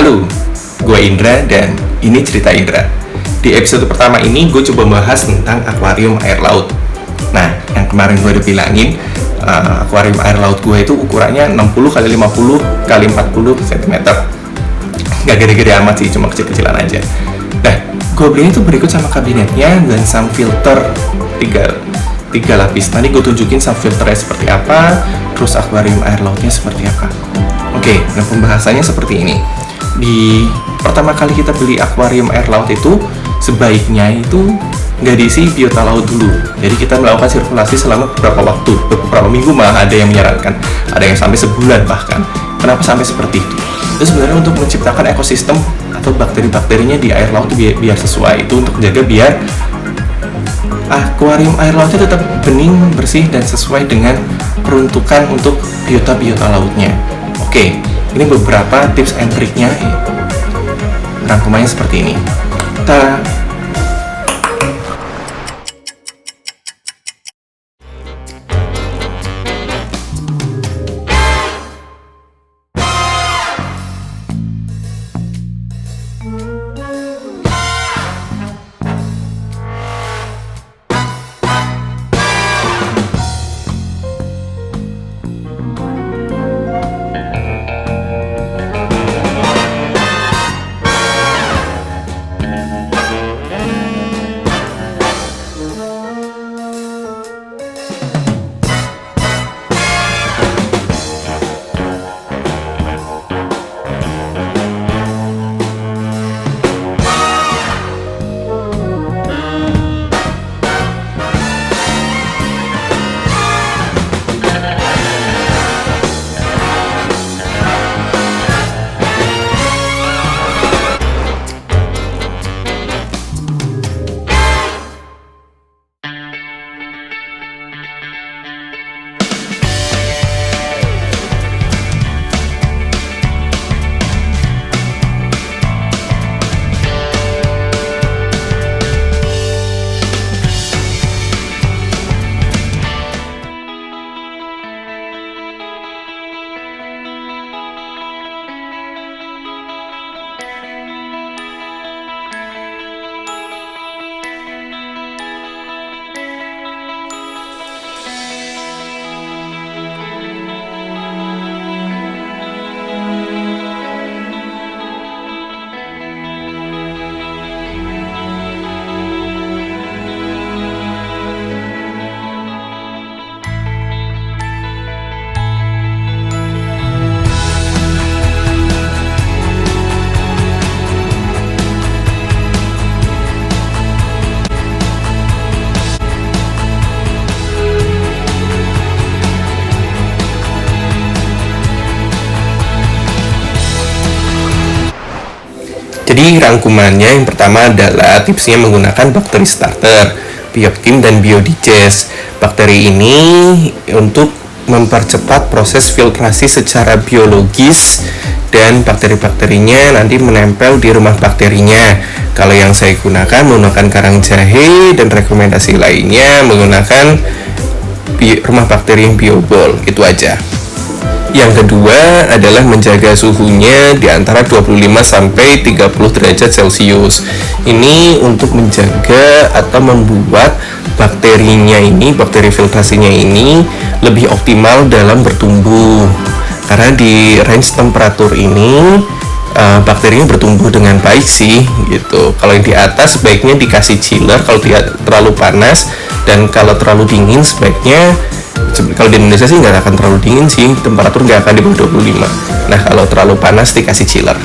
Halo, gue Indra dan ini cerita Indra. Di episode pertama ini gue coba bahas tentang akuarium air laut. Nah, yang kemarin gue udah bilangin, akuarium air laut gue itu ukurannya 60 x 50 x 40 cm. Gak gede-gede amat sih, cuma kecil-kecilan aja. Nah, gue belinya itu berikut sama kabinetnya dan sang filter tiga lapis. Nanti gue tunjukin sang filternya seperti apa, terus akuarium air lautnya seperti apa. Oke, nah pembahasannya seperti ini. Di pertama kali kita beli akuarium air laut itu sebaiknya itu nggak diisi biota laut dulu. Jadi kita melakukan sirkulasi selama beberapa minggu, malah ada yang menyarankan ada yang sampai sebulan bahkan. Kenapa sampai seperti itu? Itu sebenarnya untuk menciptakan ekosistem atau bakteri-bakterinya di air laut biar sesuai. Itu untuk menjaga biar akuarium air lautnya tetap bening, bersih, dan sesuai dengan peruntukan untuk biota-biota lautnya. Oke, ini beberapa tips and triknya. Rangkumannya seperti ini. Jadi rangkumannya yang pertama adalah tipsnya menggunakan bakteri starter, Biotim dan Biodigest. Bakteri ini untuk mempercepat proses filtrasi secara biologis dan bakteri-bakterinya nanti menempel di rumah bakterinya. Kalau yang saya gunakan menggunakan karang jahe dan rekomendasi lainnya menggunakan rumah bakteri yang biobol. Itu aja. Yang kedua adalah menjaga suhunya di antara 25 sampai 30 derajat Celcius. Ini untuk menjaga atau membuat bakterinya ini, bakteri filtrasinya ini lebih optimal dalam bertumbuh. Karena di range temperatur ini bakterinya bertumbuh dengan baik sih gitu. Kalau yang di atas sebaiknya dikasih chiller kalau tidak terlalu panas, dan kalau terlalu dingin sebaiknya, kalau di Indonesia sih nggak akan terlalu dingin sih, temperatur nggak akan di bawah 25. Nah, kalau terlalu panas dikasih chiller.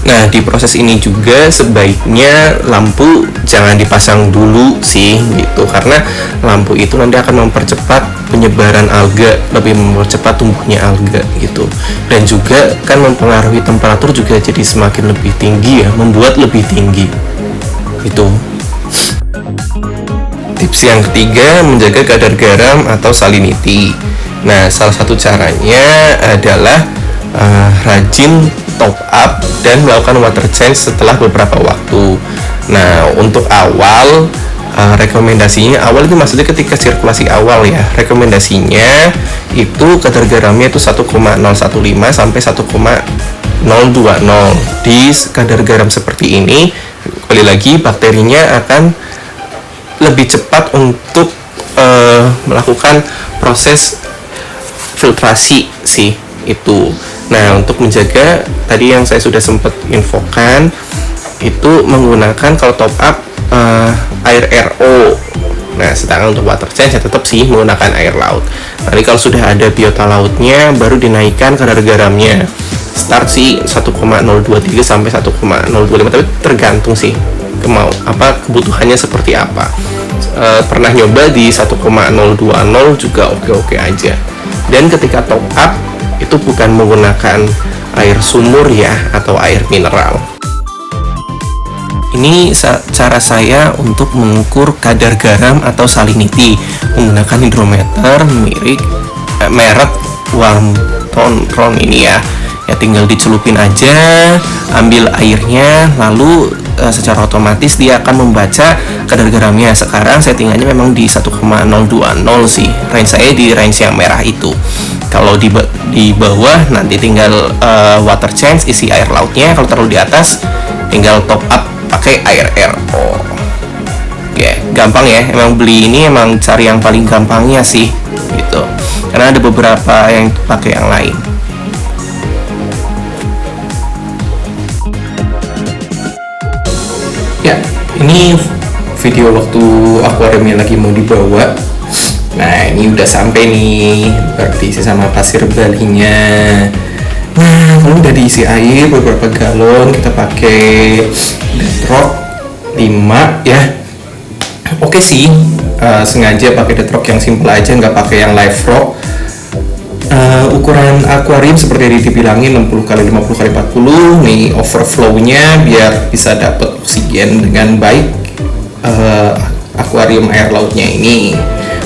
Nah, di proses ini juga sebaiknya lampu jangan dipasang dulu sih gitu, karena lampu itu nanti akan mempercepat penyebaran alga, lebih mempercepat tumbuhnya alga gitu. Dan juga kan mempengaruhi temperatur juga jadi semakin lebih tinggi ya, membuat lebih tinggi. Itu. Tips yang ketiga, menjaga kadar garam atau salinity. Nah, salah satu caranya adalah rajin top up dan melakukan water change setelah beberapa waktu. Nah, untuk awal rekomendasinya, awal itu maksudnya ketika sirkulasi awal ya, rekomendasinya itu kadar garamnya itu 1,015 sampai 1,5 0,020. Di kadar garam seperti ini, kembali lagi bakterinya akan lebih cepat untuk melakukan proses filtrasi sih itu. Nah, untuk menjaga tadi yang saya sudah sempat infokan itu menggunakan kalau top up air RO. Nah, sedangkan untuk water change tetap sih menggunakan air laut. Nanti kalau sudah ada biota lautnya baru dinaikkan kadar garamnya. Start sih 1,023 sampai 1,025, tapi tergantung sih kebutuhannya seperti apa. Pernah nyoba di 1,020 juga oke-oke aja. Dan ketika top up itu bukan menggunakan air sumur ya atau air mineral. Ini cara saya untuk mengukur kadar garam atau salinity menggunakan hidrometer merek Warmtron ini ya. Ya tinggal dicelupin aja, ambil airnya, lalu secara otomatis dia akan membaca kadar garamnya. Sekarang settingannya memang di 1,020 sih. Range saya di range yang merah itu. Kalau di bawah nanti tinggal water change, isi air lautnya. Kalau terlalu di atas tinggal top up pakai air RO. Ya, gampang ya. Emang beli ini emang cari yang paling gampangnya sih gitu. Karena ada beberapa yang pakai yang lain. Ya, ini video waktu akuariumnya lagi mau dibawa. Nah, ini udah sampai nih, berarti sama pasir balinya. Nah, kalau udah diisi air beberapa galon, kita pakai Detrock 5 ya. Oke sih, sengaja pakai Detrock yang simple aja, nggak pakai yang Live Rock. Ukuran akuarium seperti yang dibilangin 60 x 50 x 40 nih, overflow-nya biar bisa dapat oksigen dengan baik. Akuarium air lautnya ini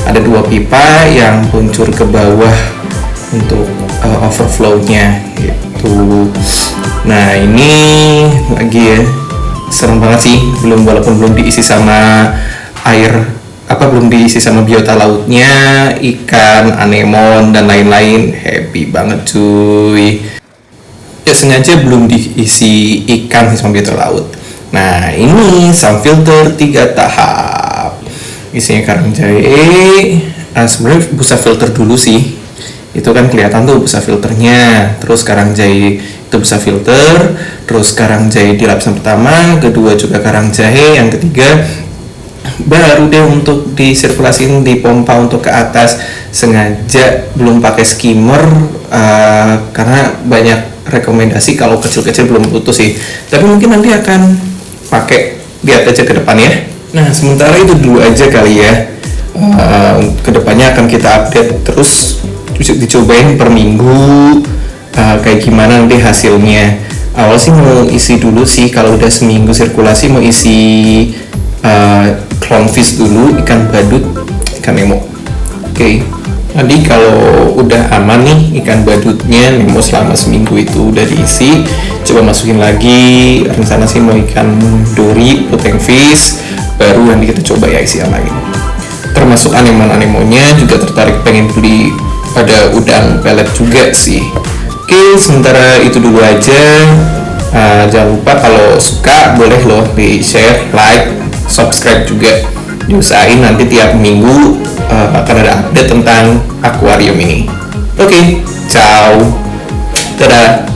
ada 2 pipa yang luncur ke bawah untuk overflow-nya gitu. Nah, ini lagi ya, serem banget sih, walaupun belum diisi sama air belum diisi sama biota lautnya, ikan, anemon dan lain-lain. Happy banget cuy. Ya sengaja belum diisi ikan sama biota laut. Nah, ini sound filter 3 tahap. Isinya karang jahe. Sebenarnya busa filter dulu sih. Itu kan kelihatan tuh busa filternya. Terus karang jahe itu busa filter. Terus karang jahe di lapisan pertama, kedua juga karang jahe, yang ketiga baru deh untuk disirkulasiin di pompa untuk ke atas. Sengaja belum pakai skimmer karena banyak rekomendasi kalau kecil-kecil belum putus sih, tapi mungkin nanti akan pakai, lihat aja ke depan ya. Nah, sementara itu dulu aja kali ya. Kedepannya akan kita update terus, dicobain per minggu kayak gimana nanti hasilnya. Awal sih mau isi dulu sih, kalau udah seminggu sirkulasi mau isi clownfish dulu, ikan badut, ikan nemo. Oke. Tadi kalau udah aman nih ikan badutnya, nemo selama seminggu itu udah diisi, coba masukin lagi. Rencana sih mau ikan dori, putengfish, baru nanti kita coba ya isi yang lain. Termasuk anemonya juga tertarik pengen beli, ada udang pelet juga sih. Oke, sementara itu dulu aja. Jangan lupa kalau suka boleh loh di share, like, subscribe juga. Diusahain nanti tiap minggu akan ada update tentang akuarium ini. Oke, ciao, dadah.